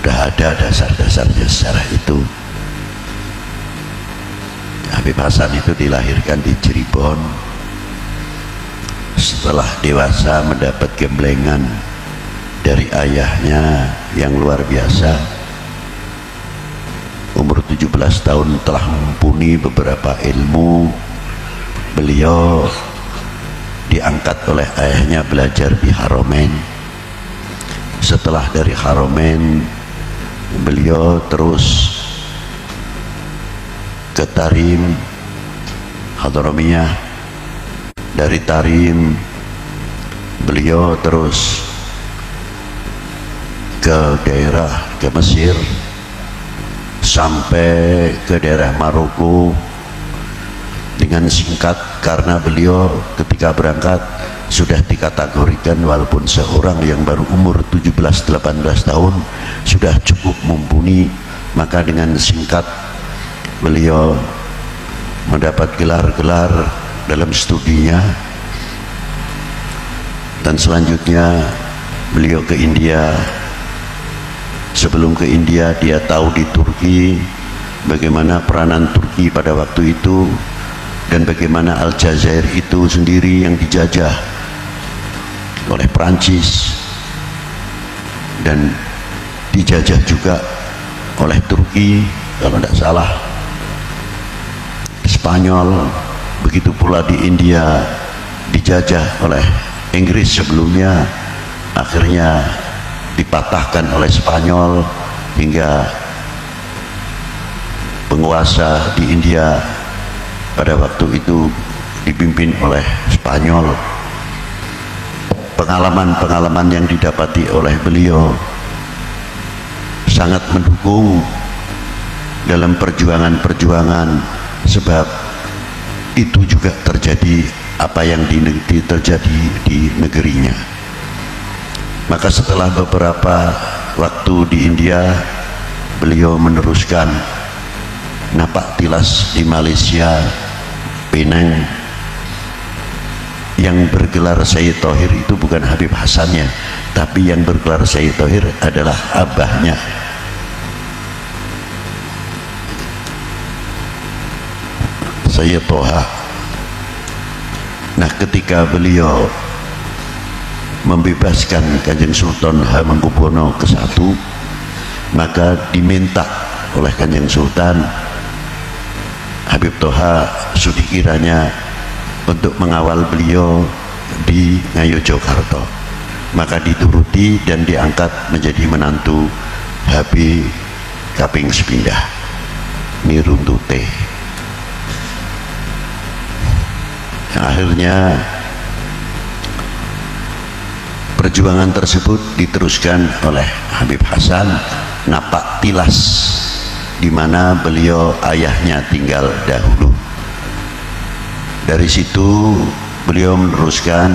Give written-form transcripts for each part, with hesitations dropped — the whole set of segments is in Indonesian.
sudah ada dasar-dasarnya sejarah itu. Habib Hasan itu dilahirkan di Cirebon. Setelah dewasa mendapat gemblengan dari ayahnya yang luar biasa. Umur 17 tahun telah mumpuni beberapa ilmu. Beliau diangkat oleh ayahnya belajar di Haromen. Setelah dari Haromen, beliau terus ke Tarim, Hadramiyah. Dari Tarim, beliau terus ke Mesir, sampai ke daerah Maroko. Dengan singkat, karena beliau ketika berangkat sudah dikategorikan walaupun seorang yang baru umur 17-18 tahun sudah cukup mumpuni, maka dengan singkat beliau mendapat gelar-gelar dalam studinya. Dan selanjutnya beliau ke India. Sebelum ke India, dia tahu di Turki bagaimana peranan Turki pada waktu itu, dan bagaimana Aljazair itu sendiri yang dijajah oleh Prancis dan dijajah juga oleh Turki, kalau tidak salah Spanyol. Begitu pula di India dijajah oleh Inggris sebelumnya, akhirnya dipatahkan oleh Spanyol hingga penguasa di India pada waktu itu dipimpin oleh Spanyol. Pengalaman-pengalaman yang didapati oleh beliau sangat mendukung dalam perjuangan-perjuangan, sebab itu juga terjadi apa yang terjadi di negerinya. Maka setelah beberapa waktu di India, beliau meneruskan napak tilas di Malaysia, Penang. Yang bergelar Sayyid Thohir itu bukan Habib Hasannya, tapi yang bergelar Sayyid Thohir adalah abahnya. Sayyid Toha. Nah, ketika beliau membebaskan Kanjeng Sultan Hamengkubuwono ke-1, maka diminta oleh Kanjeng Sultan Habib Toha Sudikiranya untuk mengawal beliau di Ngayogyakarta. Maka dituruti dan diangkat menjadi menantu Habib kaping sepindah Miruntute. Akhirnya perjuangan tersebut diteruskan oleh Habib Hasan napak tilas, di mana beliau ayahnya tinggal dahulu. Dari situ beliau meneruskan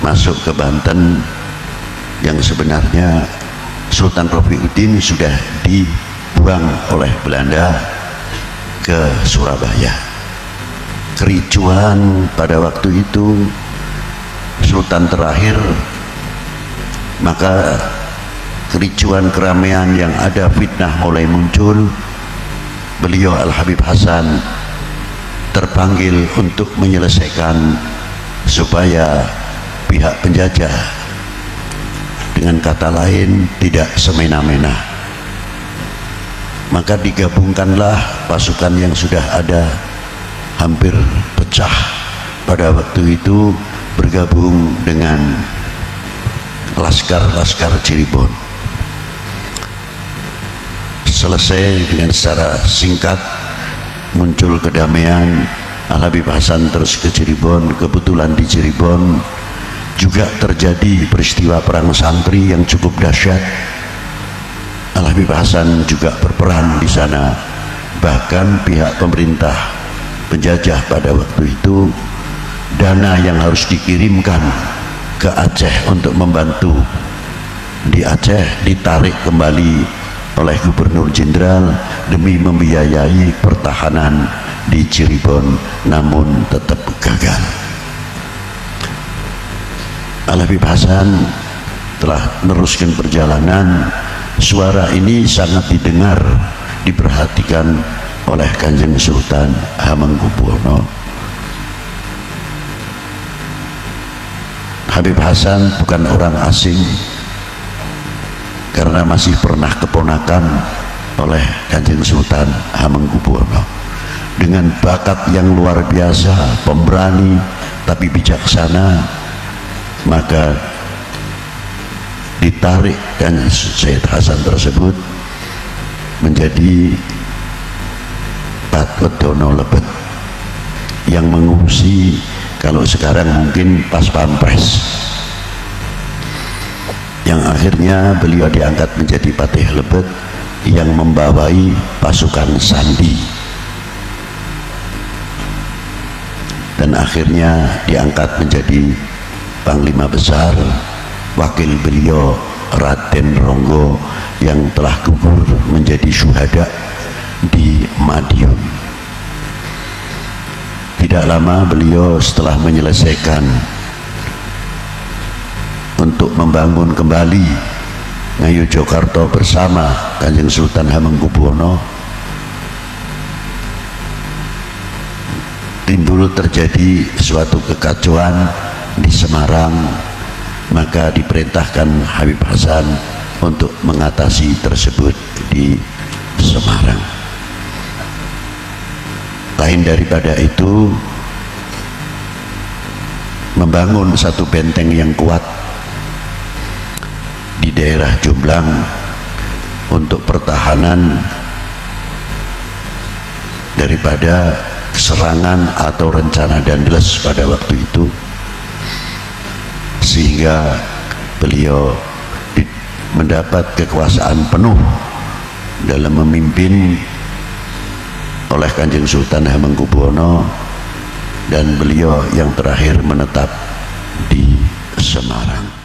masuk ke Banten, yang sebenarnya Sultan Rafiuddin sudah dibuang oleh Belanda ke Surabaya. Kericuhan pada waktu itu Sultan terakhir, maka kericuhan keramaian yang ada, fitnah mulai muncul. Beliau Al-Habib Hasan terpanggil untuk menyelesaikan supaya pihak penjajah, dengan kata lain, tidak semena-mena. Maka digabungkanlah pasukan yang sudah ada, hampir pecah pada waktu itu, bergabung dengan laskar-laskar Cirebon. Selesai dengan secara singkat, muncul kedamaian. Al-Habib Hasan terus ke Cirebon. Kebetulan di Cirebon juga terjadi peristiwa perang santri yang cukup dahsyat. Al-Habib Hasan juga berperan di sana. Bahkan pihak pemerintah penjajah pada waktu itu, dana yang harus dikirimkan ke Aceh untuk membantu di Aceh ditarik kembali oleh Gubernur Jenderal demi membiayai pertahanan di Cirebon, namun tetap gagal. Al-Habib Hasan telah meneruskan perjalanan, suara ini sangat didengar, diperhatikan oleh Kanjeng Sultan Hamengkubuwono. Habib Hasan bukan orang asing, karena masih pernah keponakan oleh Kanjeng Sultan Hamengkubuwono. Dengan bakat yang luar biasa, pemberani tapi bijaksana, maka ditarik kan Syed Hasan tersebut menjadi Patwedono Lebet yang mengungsi, kalau sekarang mungkin pas pampres, yang akhirnya beliau diangkat menjadi Patih Lebet yang membawai pasukan Sandi, dan akhirnya diangkat menjadi Panglima Besar. Wakil beliau Raden Ronggo yang telah gugur menjadi syuhada di Madiun. Tidak lama beliau setelah menyelesaikan untuk membangun kembali Ngayogyakarta bersama Kanjeng Sultan Hamengkubuwono, timbul terjadi suatu kekacauan di Semarang. Maka diperintahkan Habib Hasan untuk mengatasi tersebut di Semarang. Lain daripada itu, membangun satu benteng yang kuat di daerah Jomblang untuk pertahanan daripada serangan atau rencana Danles pada waktu itu, sehingga beliau mendapat kekuasaan penuh dalam memimpin oleh Kanjeng Sultan Hamengkubuwono, dan beliau yang terakhir menetap di Semarang.